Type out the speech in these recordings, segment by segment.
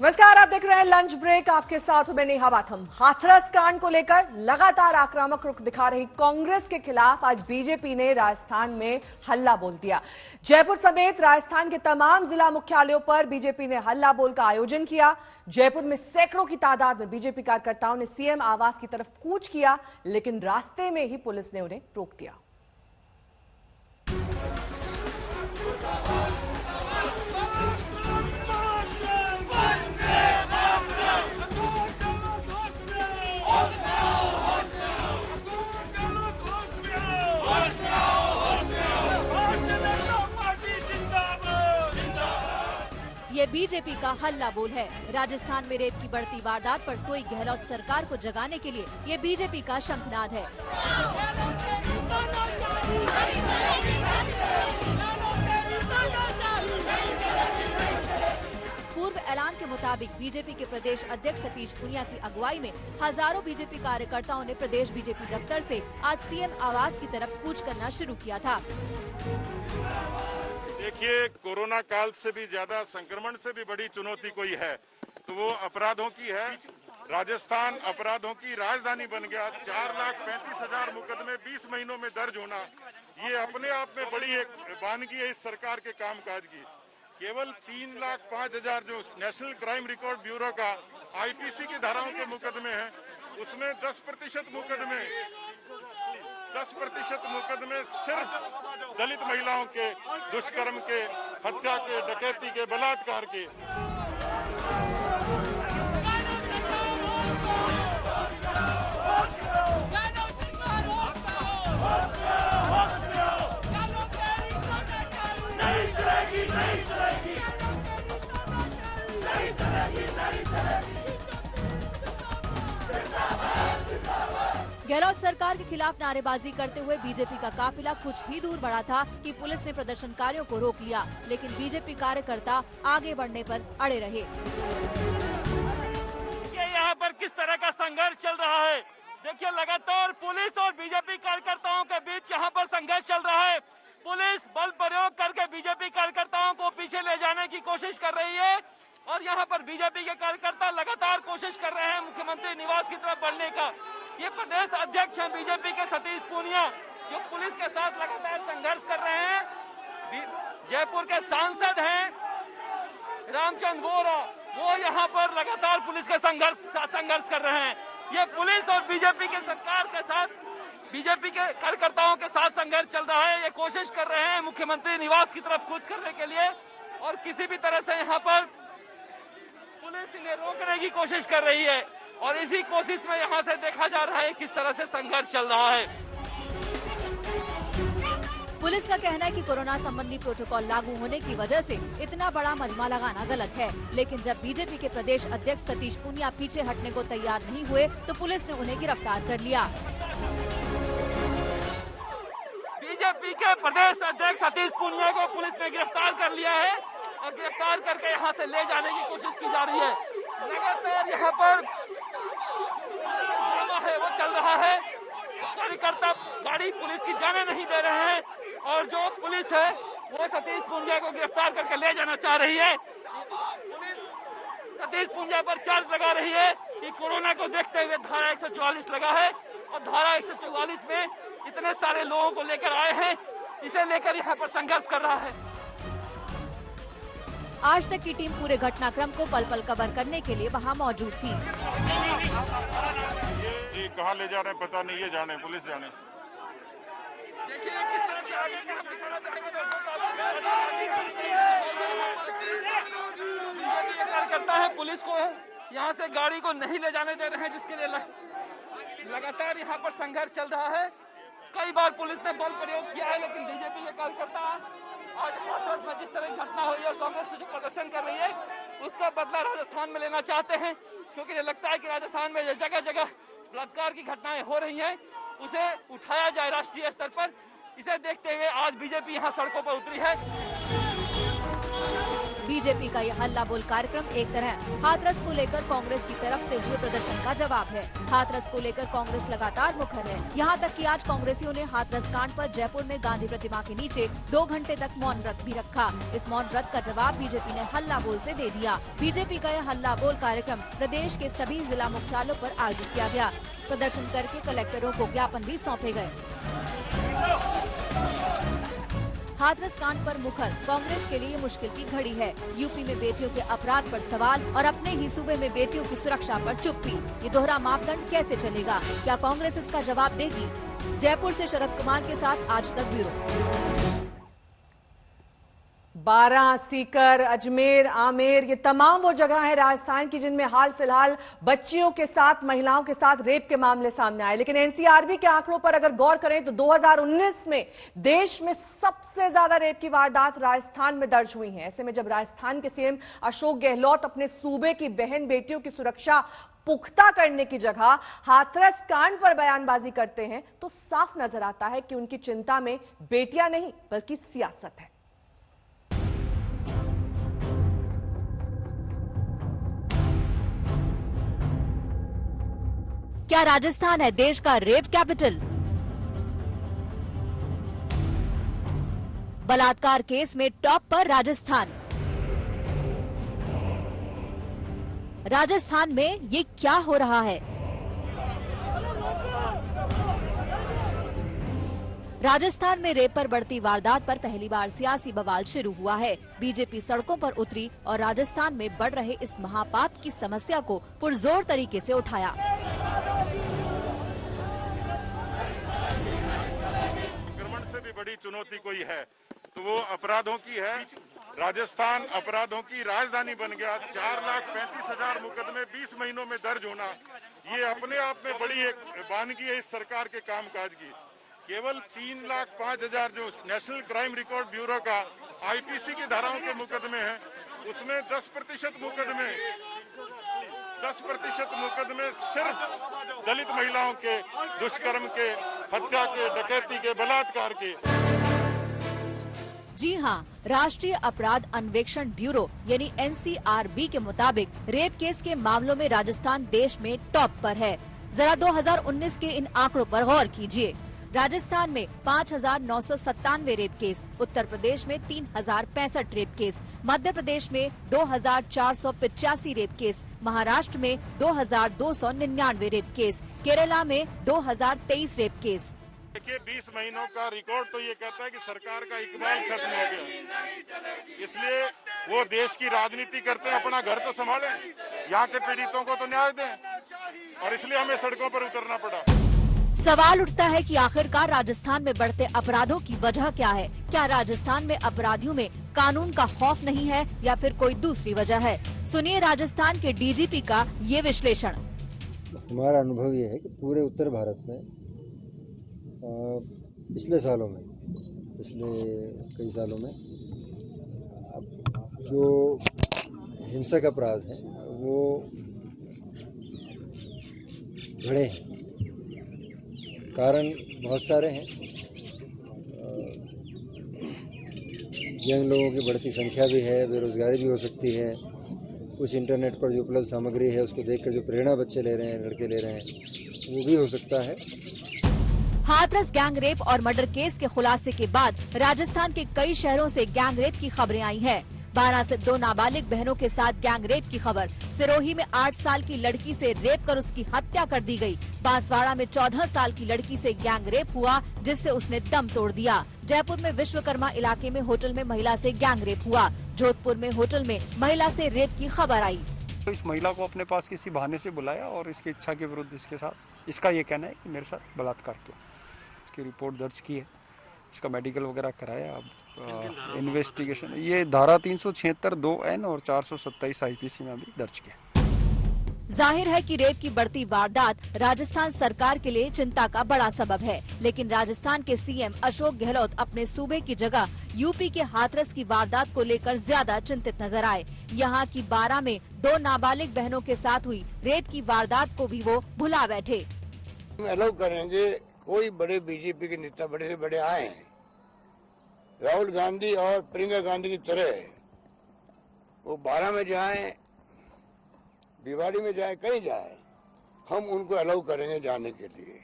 नमस्कार, आप देख रहे हैं लंच ब्रेक। आपके साथ मैं नेहा बाथम। हाथरस कांड को लेकर लगातार आक्रामक रुख दिखा रही कांग्रेस के खिलाफ आज बीजेपी ने राजस्थान में हल्ला बोल दिया। जयपुर समेत राजस्थान के तमाम जिला मुख्यालयों पर बीजेपी ने हल्ला बोल का आयोजन किया। जयपुर में सैकड़ों की तादाद में बीजेपी कार्यकर्ताओं ने सीएम आवास की तरफ कूच किया, लेकिन रास्ते में ही पुलिस ने उन्हें रोक दिया। ये बीजेपी का हल्ला बोल है। राजस्थान में रेप की बढ़ती वारदात पर सोई गहलोत सरकार को जगाने के लिए ये बीजेपी का शंखनाद है। पूर्व ऐलान के मुताबिक बीजेपी के प्रदेश अध्यक्ष सतीश पूनिया की अगुवाई में हजारों बीजेपी कार्यकर्ताओं ने प्रदेश बीजेपी दफ्तर से आज सीएम आवास की तरफ कूच करना शुरू किया था। देखिए, कोरोना काल से भी ज्यादा, संक्रमण से भी बड़ी चुनौती कोई है तो वो अपराधों की है। राजस्थान अपराधों की राजधानी बन गया। 4,35,000 मुकदमे 20 महीनों में दर्ज होना, ये अपने आप में बड़ी एक वानगी है इस सरकार के कामकाज की। केवल 3,05,000 जो नेशनल क्राइम रिकॉर्ड ब्यूरो का आईपीसी की धाराओं के मुकदमे हैं, उसमें 10% मुकदमे सिर्फ दलित महिलाओं के दुष्कर्म के, हत्या के, डकैती के, बलात्कार के। गहलोत सरकार के खिलाफ नारेबाजी करते हुए बीजेपी का काफिला कुछ ही दूर बढ़ा था कि पुलिस ने प्रदर्शनकारियों को रोक लिया, लेकिन बीजेपी कार्यकर्ता आगे बढ़ने पर अड़े रहे। यहाँ पर किस तरह का संघर्ष चल रहा है, देखिए लगातार पुलिस और बीजेपी कार्यकर्ताओं के बीच यहाँ पर संघर्ष चल रहा है। पुलिस बल प्रयोग करके बीजेपी कार्यकर्ताओं को पीछे ले जाने की कोशिश कर रही है और यहाँ पर बीजेपी के कार्यकर्ता लगातार कोशिश कर रहे हैं मुख्यमंत्री निवास की तरफ बढ़ने का। ये प्रदेश अध्यक्ष हैं बीजेपी के सतीश पूनिया, जो पुलिस के साथ लगातार संघर्ष कर रहे हैं। जयपुर के सांसद हैं रामचंद्र बोरा, वो यहाँ पर लगातार पुलिस के संघर्ष कर रहे हैं। ये पुलिस और बीजेपी के सरकार के साथ, बीजेपी के कार्यकर्ताओं के साथ संघर्ष चल रहा है। ये कोशिश कर रहे हैं मुख्यमंत्री निवास की तरफ कूच करने के लिए और किसी भी तरह से यहाँ पर पुलिस इन्हें रोकने की कोशिश कर रही है और इसी कोशिश में यहाँ से देखा जा रहा है किस तरह से संघर्ष चल रहा है। पुलिस का कहना है कि कोरोना संबंधी प्रोटोकॉल लागू होने की वजह से इतना बड़ा मजमा लगाना गलत है, लेकिन जब बीजेपी के प्रदेश अध्यक्ष सतीश पूनिया पीछे हटने को तैयार नहीं हुए तो पुलिस ने उन्हें गिरफ्तार कर लिया। बीजेपी के प्रदेश अध्यक्ष सतीश पूनिया को पुलिस ने गिरफ्तार कर लिया है और गिरफ्तार करके यहाँ से ले जाने की कोशिश की जा रही है। लगातार यहाँ पर वो चल रहा है, कार्यकर्ता गाड़ी पुलिस की जाने नहीं दे रहे हैं और जो पुलिस है वो सतीश पूनिया को गिरफ्तार करके ले जाना चाह रही है। पुलिस सतीश पूनिया पर चार्ज लगा रही है कि कोरोना को देखते हुए धारा 144 लगा है और धारा 144 में इतने सारे लोगों को लेकर आए हैं, इसे लेकर यहाँ पर संघर्ष कर रहा है। आज तक की टीम पूरे घटनाक्रम को पल पल कवर करने के लिए वहां मौजूद थी। ये कहाँ ले जा रहे हैं पता नहीं, ये जाने, पुलिस जाने। करता है पुलिस को यहाँ से गाड़ी को नहीं ले जाने दे रहे हैं, जिसके लिए लगातार यहाँ पर संघर्ष चल रहा है। कई बार पुलिस ने बल प्रयोग किया है, लेकिन बीजेपी के कार्यकर्ता आज हाथरस में जिस तरह की घटना हुई है और कांग्रेस जो प्रदर्शन कर रही है उसका बदला राजस्थान में लेना चाहते हैं, क्योंकि ये लगता है कि राजस्थान में जगह जगह बलात्कार की घटनाएं हो रही हैं, उसे उठाया जाए राष्ट्रीय स्तर पर। इसे देखते हुए आज बीजेपी यहाँ सड़कों पर उतरी है। बीजेपी का यह हल्ला बोल कार्यक्रम एक तरह हाथरस को लेकर कांग्रेस की तरफ से हुए प्रदर्शन का जवाब है। हाथरस को लेकर कांग्रेस लगातार मुखर है। यहाँ तक कि आज कांग्रेसियों ने हाथरस कांड पर जयपुर में गांधी प्रतिमा के नीचे 2 घंटे तक मौन व्रत भी रखा। इस मौन व्रत का जवाब बीजेपी ने हल्ला बोल से दे दिया। बीजेपी का यह हल्ला बोल कार्यक्रम प्रदेश के सभी जिला मुख्यालयों पर आयोजित किया गया। प्रदर्शन करके कलेक्टरों को ज्ञापन भी सौंपे गए। हाथरस कांड पर मुखर कांग्रेस के लिए मुश्किल की घड़ी है। यूपी में बेटियों के अपराध पर सवाल और अपने ही सूबे में बेटियों की सुरक्षा पर चुप्पी। ये दोहरा मापदंड कैसे चलेगा? क्या कांग्रेस इसका जवाब देगी? जयपुर से शरद कुमार के साथ आज तक ब्यूरो। बारां, सीकर, अजमेर, आमेर ये तमाम वो जगह है राजस्थान की जिनमें हाल फिलहाल बच्चियों के साथ, महिलाओं के साथ रेप के मामले सामने आए। लेकिन एनसीआरबी के आंकड़ों पर अगर गौर करें तो 2019 में देश में सबसे ज्यादा रेप की वारदात राजस्थान में दर्ज हुई हैं। ऐसे में जब राजस्थान के सीएम अशोक गहलोत अपने सूबे की बहन बेटियों की सुरक्षा पुख्ता करने की जगह हाथरस कांड पर बयानबाजी करते हैं तो साफ नजर आता है कि उनकी चिंता में बेटियां नहीं बल्कि सियासत है। क्या राजस्थान है देश का रेप कैपिटल? बलात्कार केस में टॉप पर राजस्थान। राजस्थान में ये क्या हो रहा है? राजस्थान में रेप पर बढ़ती वारदात पर पहली बार सियासी बवाल शुरू हुआ है। बीजेपी सड़कों पर उतरी और राजस्थान में बढ़ रहे इस महापाप की समस्या को पुरजोर तरीके से उठाया। संक्रमण से भी बड़ी चुनौती कोई है तो वो अपराधों की है। राजस्थान अपराधों की राजधानी बन गया। 4,35,000 मुकदमे 20 महीनों में दर्ज होना, ये अपने आप में बड़ी एक वानगी है इस सरकार के कामकाज की। केवल 3,05,000 जो नेशनल क्राइम रिकॉर्ड ब्यूरो का आईपीसी की धाराओं के मुकदमे हैं, उसमें 10% मुकदमे सिर्फ दलित महिलाओं के दुष्कर्म के, हत्या के, डकैती के, बलात्कार के। जी हाँ, राष्ट्रीय अपराध अन्वेषण ब्यूरो यानी एनसीआरबी के मुताबिक रेप केस के मामलों में राजस्थान देश में टॉप पर है। जरा 2019 के इन आंकड़ों पर गौर कीजिए। राजस्थान में 5,997 रेप केस, उत्तर प्रदेश में 3,065 रेप केस, मध्य प्रदेश में 2,485 रेप केस, महाराष्ट्र में 2,299 रेप केस, केरला में 2,023 रेप केस। देखिए 20 महीनों का रिकॉर्ड तो ये कहता है कि सरकार का इकबाल खत्म हो गया। इसलिए वो देश की राजनीति करते हैं, अपना घर तो संभालें, यहाँ के पीड़ितों को तो न्याय दें, और इसलिए हमें सड़कों पर उतरना पड़ा। सवाल उठता है कि आखिरकार राजस्थान में बढ़ते अपराधों की वजह क्या है? क्या राजस्थान में अपराधियों में कानून का खौफ नहीं है या फिर कोई दूसरी वजह है? सुनिए राजस्थान के डीजीपी का ये विश्लेषण। हमारा अनुभव ये है कि पूरे उत्तर भारत में पिछले कई सालों में अब जो हिंसक अपराध हैं वो बढ़े हैं। कारण बहुत सारे हैं। यंग लोगों की बढ़ती संख्या भी है, बेरोजगारी भी हो सकती है, कुछ इंटरनेट पर जो उपलब्ध सामग्री है उसको देखकर जो प्रेरणा बच्चे ले रहे हैं, लड़के ले रहे हैं, वो भी हो सकता है। हाथरस गैंग रेप और मर्डर केस के खुलासे के बाद राजस्थान के कई शहरों से गैंग रेप की खबरें आई हैं। 12 से 2 नाबालिग बहनों के साथ गैंग रेप की खबर। सिरोही में 8 साल की लड़की से रेप कर उसकी हत्या कर दी गई। बांसवाड़ा में 14 साल की लड़की से गैंग रेप हुआ जिससे उसने दम तोड़ दिया। जयपुर में विश्वकर्मा इलाके में होटल में महिला से गैंग रेप हुआ। जोधपुर में होटल में महिला से रेप की खबर आई। तो इस महिला को अपने पास किसी बहाने से बुलाया और इसकी इच्छा के विरुद्ध इसके साथ, इसका ये कहना है कि मेरे साथ बलात्कार किया। इसकी रिपोर्ट दर्ज की है, इसका मेडिकल वगैरह कराया। अब इन्वेस्टिगेशन ये धारा 376 2N और 427 आईपीसी में भी दर्ज किया। जाहिर है कि रेप की बढ़ती वारदात राजस्थान सरकार के लिए चिंता का बड़ा सबब है, लेकिन राजस्थान के सीएम अशोक गहलोत अपने सूबे की जगह यूपी के हाथरस की वारदात को लेकर ज्यादा चिंतित नजर आए। यहाँ की 12 में 2 नाबालिग बहनों के साथ हुई रेप की वारदात को भी वो भुला बैठे। अलाउ करेंगे कोई बड़े बीजेपी के नेता बड़े से बड़े आए हैं, राहुल गांधी और प्रियंका गांधी की तरह वो 12 में जाए, दिवाली में जाए, कहीं जाए, हम उनको अलाउ करेंगे जाने के लिए।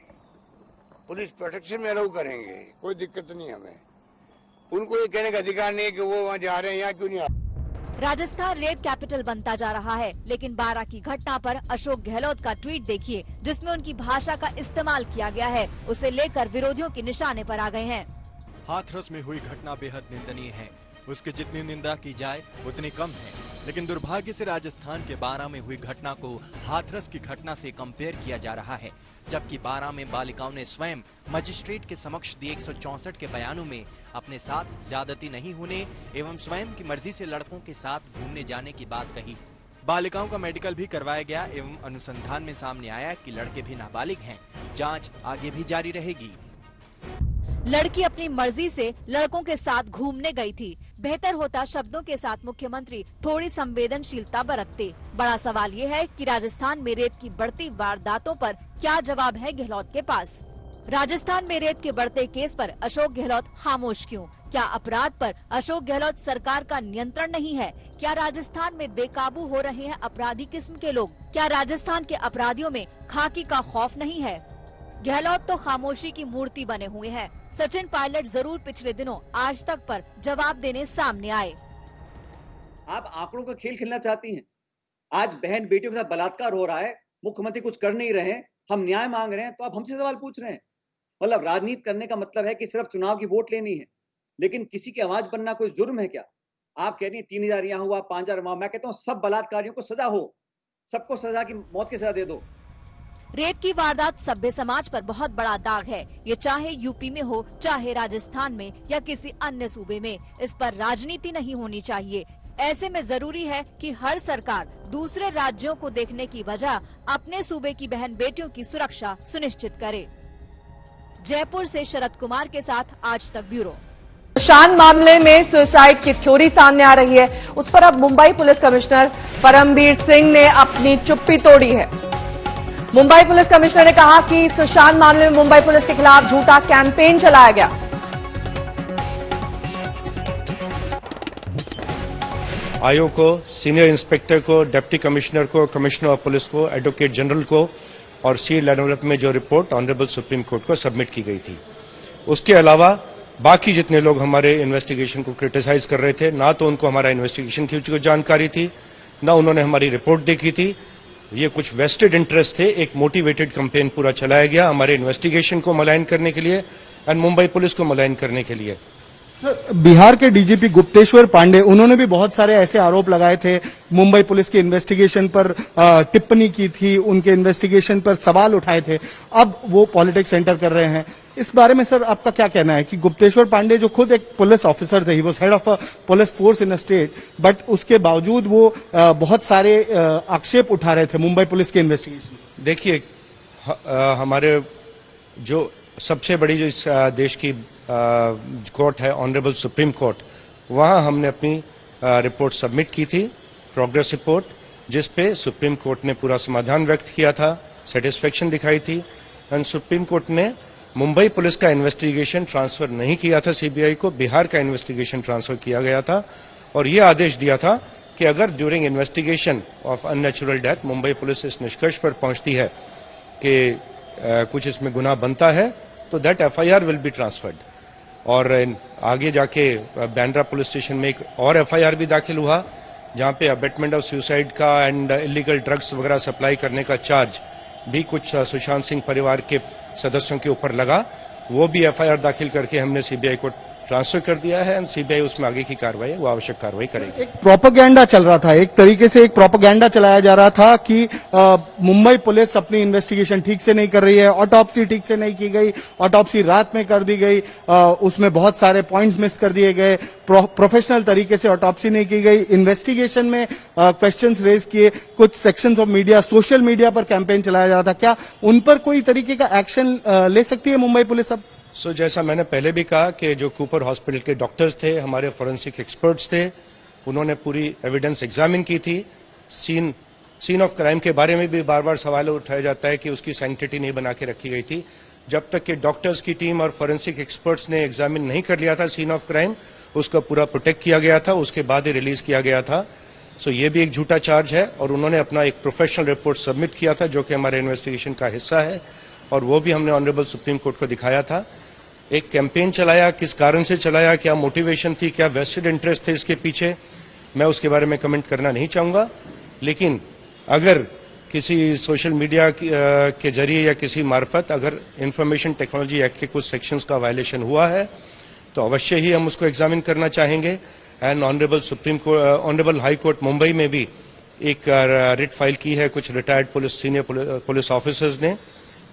पुलिस प्रोटेक्शन में अलाउ करेंगे, कोई दिक्कत नहीं हमें। उनको ये कहने का अधिकार नहीं है कि वो वहाँ जा रहे हैं, यहाँ क्यों नहीं आ रहे। राजस्थान रेप कैपिटल बनता जा रहा है, लेकिन 12 की घटना पर अशोक गहलोत का ट्वीट देखिए, जिसमें उनकी भाषा का इस्तेमाल किया गया है। उसे लेकर विरोधियों के निशाने पर आ गए हैं। हाथरस में हुई घटना बेहद निंदनीय है। उसकी जितनी निंदा की जाए उतनी कम है, लेकिन दुर्भाग्य से राजस्थान के 12 में हुई घटना को हाथरस की घटना से कंपेयर किया जा रहा है, जबकि 12 में बालिकाओं ने स्वयं मजिस्ट्रेट के समक्ष दिए 164 के बयानों में अपने साथ ज्यादती नहीं होने एवं स्वयं की मर्जी से लड़कों के साथ घूमने जाने की बात कही। बालिकाओं का मेडिकल भी करवाया गया एवं अनुसंधान में सामने आया कि लड़के भी नाबालिग हैं। जांच आगे भी जारी रहेगी। लड़की अपनी मर्जी से लड़कों के साथ घूमने गई थी। बेहतर होता शब्दों के साथ मुख्यमंत्री थोड़ी संवेदनशीलता बरतते। बड़ा सवाल ये है कि राजस्थान में रेप की बढ़ती वारदातों पर क्या जवाब है गहलोत के पास। राजस्थान में रेप के बढ़ते केस पर अशोक गहलोत खामोश क्यों? क्या अपराध पर अशोक गहलोत सरकार का नियंत्रण नहीं है? क्या राजस्थान में बेकाबू हो रहे हैं अपराधी किस्म के लोग? क्या राजस्थान के अपराधियों में खाकी का खौफ नहीं है? गहलोत तो खामोशी की मूर्ति बने हुए हैं। सचिन पायलट जरूर पिछले दिनों आज तक पर जवाब देने सामने आए। आप आंकड़ों का खेल खेलना चाहती हैं। आज बहन बेटियों के साथ बलात्कार हो रहा है, मुख्यमंत्री कुछ कर नहीं रहे हैं, हम न्याय मांग रहे हैं, तो आप हमसे सवाल पूछ रहे हैं। मतलब राजनीति करने का मतलब है कि सिर्फ चुनाव की वोट लेनी है, लेकिन किसी की आवाज बनना कोई जुर्म है क्या? आप कह रही हैं 3000 यहाँ हुआ, 5000 वहां। मैं कहता हूँ सब बलात्कारियों को सजा हो, सबको सजा की मौत की सजा दे दो। रेप की वारदात सभ्य समाज पर बहुत बड़ा दाग है। ये चाहे यूपी में हो, चाहे राजस्थान में या किसी अन्य सूबे में, इस पर राजनीति नहीं होनी चाहिए। ऐसे में जरूरी है कि हर सरकार दूसरे राज्यों को देखने की बजाय अपने सूबे की बहन बेटियों की सुरक्षा सुनिश्चित करे। जयपुर से शरद कुमार के साथ आज तक ब्यूरो। सुशांत मामले में सुसाइड की थ्योरी सामने आ रही है, उस पर अब मुंबई पुलिस कमिश्नर परमबीर सिंह ने अपनी चुप्पी तोड़ी है। मुंबई पुलिस कमिश्नर ने कहा कि सुशांत मामले में मुंबई पुलिस के खिलाफ झूठा कैंपेन चलाया गया। आयोग को, सीनियर इंस्पेक्टर को, डिप्टी कमिश्नर को, कमिश्नर ऑफ पुलिस को, एडवोकेट जनरल को और सी लैनोरत में जो रिपोर्ट ऑनरेबल सुप्रीम कोर्ट को सबमिट की गई थी, उसके अलावा बाकी जितने लोग हमारे इन्वेस्टिगेशन को क्रिटिसाइज कर रहे थे, ना तो उनको हमारा इन्वेस्टिगेशन की जानकारी थी, ना उन्होंने हमारी रिपोर्ट देखी थी। ये कुछ वेस्टेड इंटरेस्ट थे। एक मोटिवेटेड कैंपेन पूरा चलाया गया हमारे इन्वेस्टिगेशन को मलाइन करने के लिए एंड मुंबई पुलिस को मलाइन करने के लिए। सर, बिहार के डीजीपी गुप्तेश्वर पांडे, उन्होंने भी बहुत सारे ऐसे आरोप लगाए थे, मुंबई पुलिस के इन्वेस्टिगेशन पर टिप्पणी की थी, उनके इन्वेस्टिगेशन पर सवाल उठाए थे। अब वो पॉलिटिक्स एंटर कर रहे हैं। इस बारे में सर आपका क्या कहना है कि गुप्तेश्वर पांडे जो खुद एक पुलिस ऑफिसर थे, he was head of a police force in a state, but उसके बावजूद वो बहुत सारे आक्षेप उठा रहे थे मुंबई पुलिस के इन्वेस्टिगेशन। देखिए, हमारे जो सबसे बड़ी जो इस देश की कोर्ट है, ऑनरेबल सुप्रीम कोर्ट, वहां हमने अपनी रिपोर्ट सबमिट की थी, प्रोग्रेस रिपोर्ट, जिस पे सुप्रीम कोर्ट ने पूरा समाधान व्यक्त किया था, सेटिस्फेक्शन दिखाई थी। एंड सुप्रीम कोर्ट ने मुंबई पुलिस का इन्वेस्टिगेशन ट्रांसफर नहीं किया था सीबीआई को, बिहार का इन्वेस्टिगेशन ट्रांसफर किया गया था और ये आदेश दिया था कि अगर during investigation of unnatural death Mumbai police इस निष्कर्ष पर पहुंचती है कि कुछ इसमें गुनाह बनता है तो that FIR will be transferred. और आगे जाके बैंड्रा पुलिस स्टेशन में एक और एफआईआर भी दाखिल हुआ, जहां पे अबेटमेंट ऑफ सुसाइड का एंड इलीगल ड्रग्स वगैरह सप्लाई करने का चार्ज भी कुछ सुशांत सिंह परिवार के सदस्यों के ऊपर लगा। वो भी एफआईआर दाखिल करके हमने सीबीआई को ट्रांसफर कर दिया है एंड सीबीआई उसमें आगे की कार्रवाई, वो आवश्यक कार्रवाई करेगी। एक प्रोपेगेंडा चल रहा था, एक तरीके से एक प्रोपेगेंडा चलाया जा रहा था कि मुंबई पुलिस अपनी इन्वेस्टिगेशन ठीक से नहीं कर रही है, ऑटोप्सी ठीक से नहीं की गई, ऑटोप्सी रात में कर दी गई, उसमें बहुत सारे पॉइंट्स मिस कर दिए गए, प्रोफेशनल तरीके से ऑटोप्सी नहीं की गई, इन्वेस्टिगेशन में क्वेश्चंस रेज किए, कुछ sections of media, social media पर कैंपेन चलाया जा रहा था। क्या उन पर कोई तरीके का एक्शन ले सकती है मुंबई पुलिस अब? जैसा मैंने पहले भी कहा कि जो कूपर हॉस्पिटल के डॉक्टर्स थे, हमारे फोरेंसिक एक्सपर्ट्स थे, उन्होंने पूरी एविडेंस एग्जामिन की थी। सीन ऑफ क्राइम के बारे में भी बार बार सवाल उठाया जाता है कि उसकी सैंक्टिटी नहीं बना के रखी गई थी। जब तक कि डॉक्टर्स की टीम और फोरेंसिक एक्सपर्ट्स ने एग्जामिन नहीं कर लिया था सीन ऑफ क्राइम, उसका पूरा प्रोटेक्ट किया गया था, उसके बाद ही रिलीज किया गया था। सो ये भी एक झूठा चार्ज है और उन्होंने अपना एक प्रोफेशनल रिपोर्ट सबमिट किया था जो कि हमारे इन्वेस्टिगेशन का हिस्सा है और वो भी हमने ऑनरेबल सुप्रीम कोर्ट को दिखाया था। एक कैंपेन चलाया, किस कारण से चलाया, क्या मोटिवेशन थी, क्या वेस्टेड इंटरेस्ट थे इसके पीछे, मैं उसके बारे में कमेंट करना नहीं चाहूंगा। लेकिन अगर किसी सोशल मीडिया के जरिए या किसी मार्फत अगर इंफॉर्मेशन टेक्नोलॉजी एक्ट के कुछ सेक्शंस का वायलेशन हुआ है तो अवश्य ही हम उसको एग्जामिन करना चाहेंगे। And honourable high court Mumbai में भी एक रिट फाइल की है कुछ रिटायर्ड सीनियर पुलिस ऑफिसर्स ने,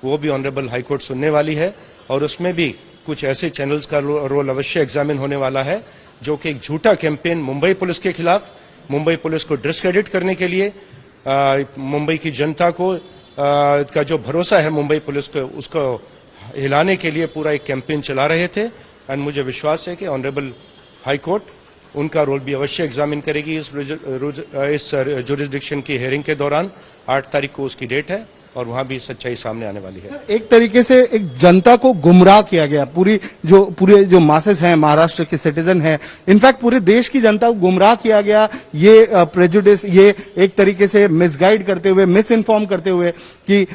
वो भी ऑनरेबल हाई कोर्ट सुनने वाली है और उसमें भी कुछ ऐसे चैनल्स का रोल अवश्य एग्जामिन होने वाला है जो कि एक झूठा कैंपेन मुंबई पुलिस के खिलाफ, मुंबई पुलिस को डिस्क्रेडिट करने के लिए, मुंबई की जनता को का जो भरोसा है मुंबई पुलिस को उसको हिलाने के लिए पूरा एक कैंपेन चला रहे थे। एंड मुझे विश्वास है कि ऑनरेबल हाई कोर्ट उनका रोल भी अवश्य एग्जामिन करेगी इस जुरिस्डिक्शन की हियरिंग के दौरान। 8 तारीख को उसकी डेट है और वहां भी सच्चाई सामने आने वाली है। एक तरीके से एक जनता को गुमराह किया गया, पूरे जो मासेस हैं, महाराष्ट्र के सिटीजन हैं, इनफैक्ट पूरे देश की जनता को गुमराह किया गया। ये प्रेजुडिस, ये एक तरीके से मिसगाइड करते हुए, मिस इन्फॉर्म करते हुए कि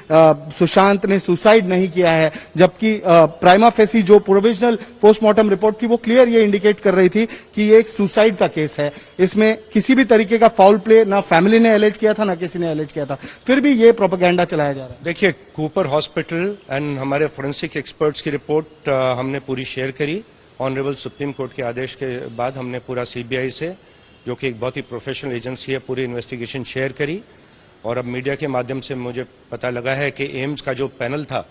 सुशांत ने सुसाइड नहीं किया है, जबकि प्राइमा फेसी जो प्रोविजनल पोस्टमार्टम रिपोर्ट थी वो क्लियर ये इंडिकेट कर रही थी कि ये एक सुसाइड का केस है। इसमें किसी भी तरीके का फाउल प्ले ना फैमिली ने एलेज किया था ना किसी ने एलेज किया था, फिर भी ये प्रोपेगेंडा चलाया जा रहा है। देखिए, कूपर हॉस्पिटल एंड हमारे फोरेंसिक एक्सपर्ट्स की रिपोर्ट हमने पूरी शेयर करी। ऑनरेबल सुप्रीम कोर्ट के आदेश के बाद हमने पूरा सीबीआई से, जो कि एक बहुत ही प्रोफेशनल एजेंसी है, पूरी इन्वेस्टिगेशन शेयर करी। और अब मीडिया के माध्यम से मुझे पता लगा है कि एम्स का जो पैनल था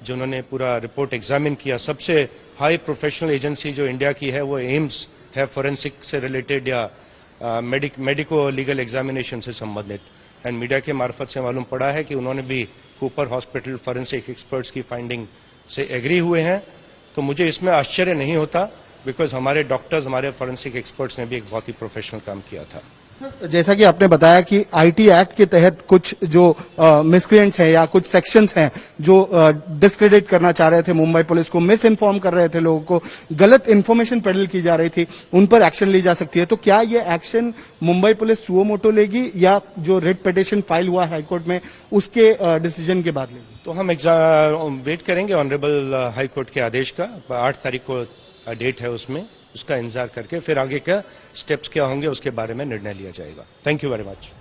जिन्होंने पूरा रिपोर्ट एग्जामिन किया, सबसे हाई प्रोफेशनल एजेंसी जो इंडिया की है वो एम्स है, फोरेंसिक से रिलेटेड या मेडिको लीगल एग्जामिनेशन से संबंधित। एंड मीडिया के मार्फत से मालूम पड़ा है कि उन्होंने भी कूपर हॉस्पिटल फोरेंसिक एक्सपर्ट्स की फाइंडिंग से एग्री हुए हैं। तो मुझे इसमें आश्चर्य नहीं होता, बिकॉज हमारे डॉक्टर्स, हमारे फोरेंसिक एक्सपर्ट्स ने भी एक बहुत ही प्रोफेशनल काम किया था। सर, जैसा कि आपने बताया कि आईटी एक्ट के तहत कुछ जो मिसक्रिएंट्स हैं या कुछ सेक्शंस हैं जो डिस्क्रेडिट करना चाह रहे थे मुंबई पुलिस को, मिस इन्फॉर्म कर रहे थे लोगों को, गलत इन्फॉर्मेशन पेडल की जा रही थी, उन पर एक्शन ली जा सकती है। तो क्या ये action Mumbai police suo motu लेगी या जो रिट पिटीशन फाइल हुआ हाईकोर्ट में उसके डिसीजन के बाद लेगी? तो हम वेट करेंगे ऑनरेबल हाईकोर्ट के आदेश का। 8 तारीख को डेट है, उसमें उसका इंतजार करके फिर आगे क्या स्टेप्स क्या होंगे उसके बारे में निर्णय लिया जाएगा। Thank you very much.